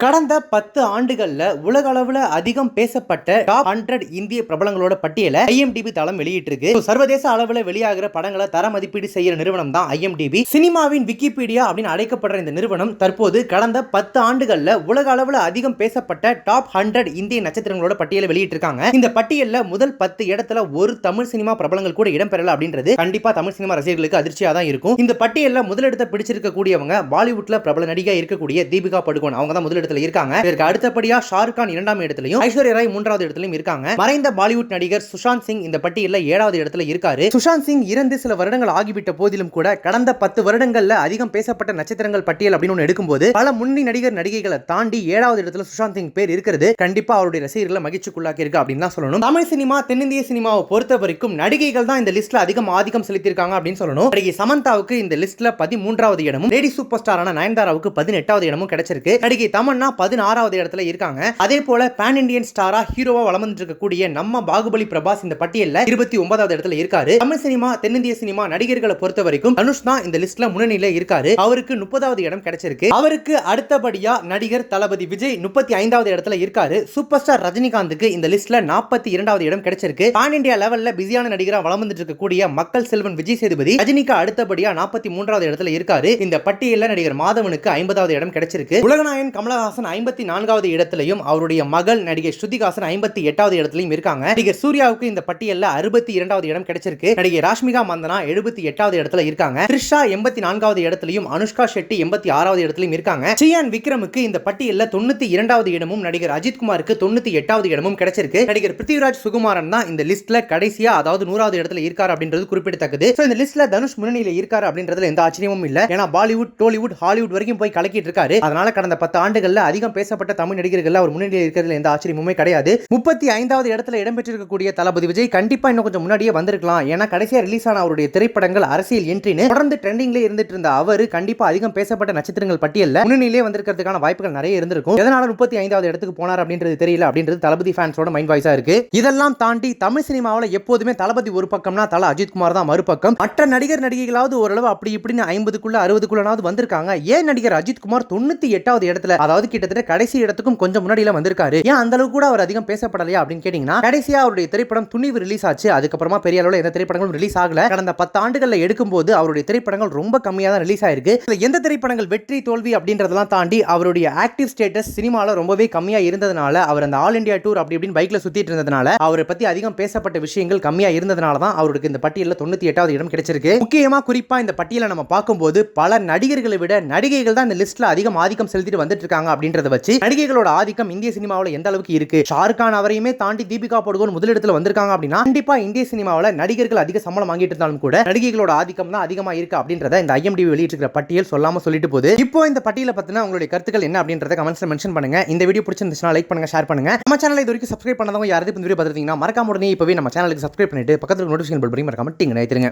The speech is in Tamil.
கடந்த 10 ஆண்டுகள்ல உலக அளவுல அதிகம் பேசப்பட்ட டாப் 100 இந்திய பிரபலங்களோட பட்டியலை IMDb தளம் வெளியிட்டிருக்கு. சர்வதேச அளவுல வெளியாகிற படங்களை தர மதிப்பீடு செய்யற நிறுவனம் தான் IMDb. சினிமாவின் விக்கிபீடியா அப்படின்னு அழைக்கப்படுற இந்த நிறுவனம் தற்போது கடந்த 10 ஆண்டுகள்ல உலக அளவுல அதிகம் பேசப்பட்ட டாப் 100 இந்திய நட்சத்திரங்களோட பட்டியலை வெளியிட்டிருக்காங்க. இந்த பட்டியல்ல முதல் 10 இடத்துல ஒரு தமிழ் சினிமா பிரபலங்கள் கூட இடம்பெறல அப்படின்றது கண்டிப்பா தமிழ் சினிமா ரசிகர்களுக்கு அதிர்ச்சியா தான் இருக்கும். இந்த பட்டியல்ல முதலிடத்தை பிடிச்சிருக்க கூடியவங்க பாலிவுட்ல பிரபல நடிகை இருக்கக்கூடிய தீபிகா படுகோன். அவங்க தான் முதலிடத்துல இருக்காங்க. இதற்கு அடுத்தபடியா ஷாருக் கான் இரண்டாம் இடத்திலும், ஐஸ்வர்யா ராய் மூன்றாவது இடத்திலும் இருக்காங்க. மறைந்த பாலிவுட் நடிகர் சுஷாந்த் சிங் இந்த பட்டியல்ல 7வது இடத்துல இருக்காரு. சுஷாந்த் சிங் இறந்து சில வருடங்கள் ஆகிவிட்ட போதிலும் கூட கடந்த 10 வருடங்கள்ல அதிகம் பேசப்பட்ட நட்சத்திரங்கள் பட்டியல் அப்படின்னு ஒன்று எடுக்கும்போது பல முன்னணி நடிகர் நடிகைகளை தாண்டி 7வது இடத்துல சுஷாந்த் சிங் பேர் இருக்கிறது கண்டிப்பா அவருடைய ரசிகர்களை மகிழ்ச்சிக்குள்ளாக்கி இருக்கு அப்படின்னு தான் சொல்லணும். தமிழ் சினிமா தென்னிந்திய சினிமாவை பொறுத்த வரைக்கும் நடிகைகள் தான் இந்த லிஸ்ட்ல அதிகம் ஆதிக்கம் செலுத்தியிருக்காங்க அப்படின்னு சொல்லணும். நடிகை சமந்தாவுக்கு இந்த லிஸ்ட்ல 13வது இடமும், லேடி சூப்பர் ஸ்டாரான நயன்தாராவுக்கு 18வது இடமும் கிடைச்சிருக்கு. நடிகை தமன்னா 16வது இடத்துல இருக்காங்க. அதே போல பேன் இண்டியன் ஸ்டாரா ஹீரோவா வலம் வந்துட்டு இருக்கக்கூடிய நம்ம பாகுபலி பிரபாஸ் இந்த பட்டியல்ல 29வது இடத்துல இருக்காரு. தமிழ் சினிமா தென்னிந்திய சினிமா நடிகர்களை பொறுத்த வரைக்கும் தனுஷ் தான் இந்த லிஸ்ட்ல முன்னணியில இருக்காரு. அவருக்கு 30வது இடம் கிடைச்சிருக்கு. அவருக்கு அடுத்தபடியா நடிகர் தளபதி விஜய் 35வது இடத்துல இருக்காரு. சூப்பர் ஸ்டார் ரஜினிகாந்துக்கு இந்த லிஸ்ட்ல 42வது இடம் கிடைச்சிருக்கு. பேன் இந்தியா லெவல்ல பிஸியான நடிகரா வலம் வந்துட்டு இருக்கக்கூடிய மக்கள் செல்வன் விஜய் சேதுபதி ரஜினிக்கு அடுத்தபடியா 43வது இடத்துல இருக்காரு. இந்த பட்டியல்ல நடிகர் மாதவனுக்கு 50வது இடம் கிடைச்சிருக்கு. உலகநாயகன் கமலஹாசன் 54வது இடத்திலையும், அவருடைய மகள் நடிகை ஸ்ருதிஹாசன் 58வது இடத்திலையும் இருக்காங்க. நடிகர் சூர்யாவுக்கு இந்த பட்டியல்ல 62வது இடம் கிடைச்சிருக்கு. நடிகை ராஷ்மிகா மந்தனா 78வது இடத்துல இருக்காங்க. த்ரிஷா 84வது இடத்திலையும், அனுஷ்கா ஷெட்டி 86வது இடத்திலையும் இருக்காங்க. சியான் விக்ரமுக்கு இந்த பட்டியல்ல 92வது இடமும், நடிகர் அஜித் குமாருக்கு 98வது இடமும் கிடைச்சிருக்கு. நடிகர் பிருத்திவிராஜ் சுகுமாரன் தான் இந்த லிஸ்ட்ல கடைசியா, அதாவது 100வது இடத்துல இருக்காரு அப்படின்றது குறிப்பிடத்தக்கது. இந்த லிஸ்ட்ல தனுஷ் முன்னணியில இருக்காரு அப்படின்றதுல எந்த ஆச்சரியமும் இல்ல. ஏன்னா பாலிவுட், டோலிவுட், ஹாலிவுட் வரைக்கும் போய் கலக்கிட்டு இருக்காரு. அதனால கடந்த 10 ஆண்டுகள்ல அதிகம் பேசப்பட்ட தமிழ் நடிகர்கள் அவர் முன்னணியில் இருக்கிறதுல எந்த ஆச்சரியமுமே கிடையாது. 35வது இடத்துல இடம்பெற்றிருக்கக்கூடிய தளபதி விஜய் கண்டிப்பா இன்னும் கொஞ்சம் முன்னாடியே வந்திருக்கலாம். ஏன்னா கடைசியா ரிலீஸ் ஆன அவருடைய திரைப்படங்கள் அரசியல் என்ட்ரின்னு தொடர்ந்து ட்ரெண்டிங்ல இருந்துட்டு இருந்த அவர் கண்டிப்பா அதிகம் பேசப்பட்ட நட்சத்திரங்கள் பட்டியல்ல முன்னணியிலே வந்திருக்கிறதுக்கான வாய்ப்புகள் நிறைய இருந்திருக்கும். எதனால 35வது இடத்துக்கு போனார் அப்படின்றது தெரியல அப்படின்றது தளபதி ஃபேன்ஸோட மைண்ட் வாய்ஸா இருக்கு. இதெல்லாம் தாண்டி தமிழ் சினிமாவில் எப்போதுமே தளபதி ஒரு பக்கம்னா தல அஜித் குமார் தான் மறுபக்கம். மற்ற நடிகர் நடிகைகளாவது ஓரளவு அப்படி இப்படின்னு 50க்குள்ள 60க்குள்ளனாவது வந்திருக்காங்க. ஏன் நடிகர் அஜித் குமார் 98வது இடத்துல, அதாவது கிட்டத்தட்ட கடைசி இடத்துக்கும் கொஞ்சம் முன்னாடியில வந்திருக்காரு? ஏன் அந்த அளவுக்கு கூட அவர் அதிகம் பேசப்படலையா அப்படின்னு கேட்டீங்கன்னா, கடைசியா அவருடைய திரைப்படம் துணிவு ரிலீஸ் ஆச்சு. அதுக்கப்புறமா பெரிய அளவுல எந்த திரைப்படங்களும் ரிலீஸ் ஆகல. கடந்த 10 ஆண்டுகள்ல எடுக்கும்போது அவருடைய திரைப்படங்கள் ரொம்ப கம்மியா தான் ரிலீஸ் ஆயிருக்கு. எந்த திரைப்படங்கள் வெற்றி தோல்வி அப்படின்றதெல்லாம் தாண்டி அவருடைய ஆக்டிவ் ஸ்டேட்டஸ் சினிமால ரொம்பவே கம்மியா இருந்ததுனால, அவர் அந்த ஆல் இந்தியா டூர் அப்படி இப்படின்னு பைக்ல சுத்திட்டு இருந்ததுனால, அவரை பத்தி அதிகம் பேசப்பட்ட விஷயங்கள் கம்மியா இருந்ததுனால தான் அவருக்கு இந்த பட்டியல்ல 98வது இடம் கிடைச்சிருக்கு. முக்கியமா குறிப்பா இந்த பட்டியலை நம்ம பார்க்கும்போது பல நடிகர்களை விட நடிகைகள் தான் இந்த லிஸ்ட்ல அதிகம் ஆதிக்கம் செலுத்திட்டு வந்துட்டு இருக்காங்க அப்படின்றத வச்சு நடிகைகளோட ஆதிக்கம் இந்திய சினிமாவில் எந்த அளவுக்கு இருக்கு, ஷாருக் கான் அவரையுமே தாண்டி தீபிகா படுகோன் முதலிடத்துல வந்திருக்காங்க அப்படின்னா கண்டிப்பா இந்திய சினிமாவில் நடிகர்கள் அதிக சம்பளம் வாங்கிட்டு இருந்தாலும் கூட நடிகைகளோட ஆதிக்கம் தான் அதிகமா இருக்கு அப்படின்றத இந்த IMDb வெளியிட்டிருக்கிற பட்டியல் சொல்லாம சொல்லிட்டு போகுது. இப்போ இந்த பட்டியலை பத்தின உங்களுடைய கருத்துக்கள் என்ன அப்படின்றத கமெண்ட்ஸ்ல மென்ஷன் பண்ணுங்க. இந்த வீடியோ பிடிச்சிருந்துச்சுன்னா லைக் பண்ணுங்க, ஷேர் பண்ணுங்க. நம்ம சேனலை இது வரைக்கும் சப்ஸ்கிரைப் பண்ணாதவங்க யாராவது இந்த வீடியோ பார்த்துட்டீங்கன்னா மறக்காம உடனே இப்பவே நம்ம சேனலுக்கு சப்ஸ்கிரைப் பண்ணிட்டு பக்கத்துல நோட்டிஃபிகேஷன் பெல் பட்டன் மறக்காம டிங் அழுத்துங்க.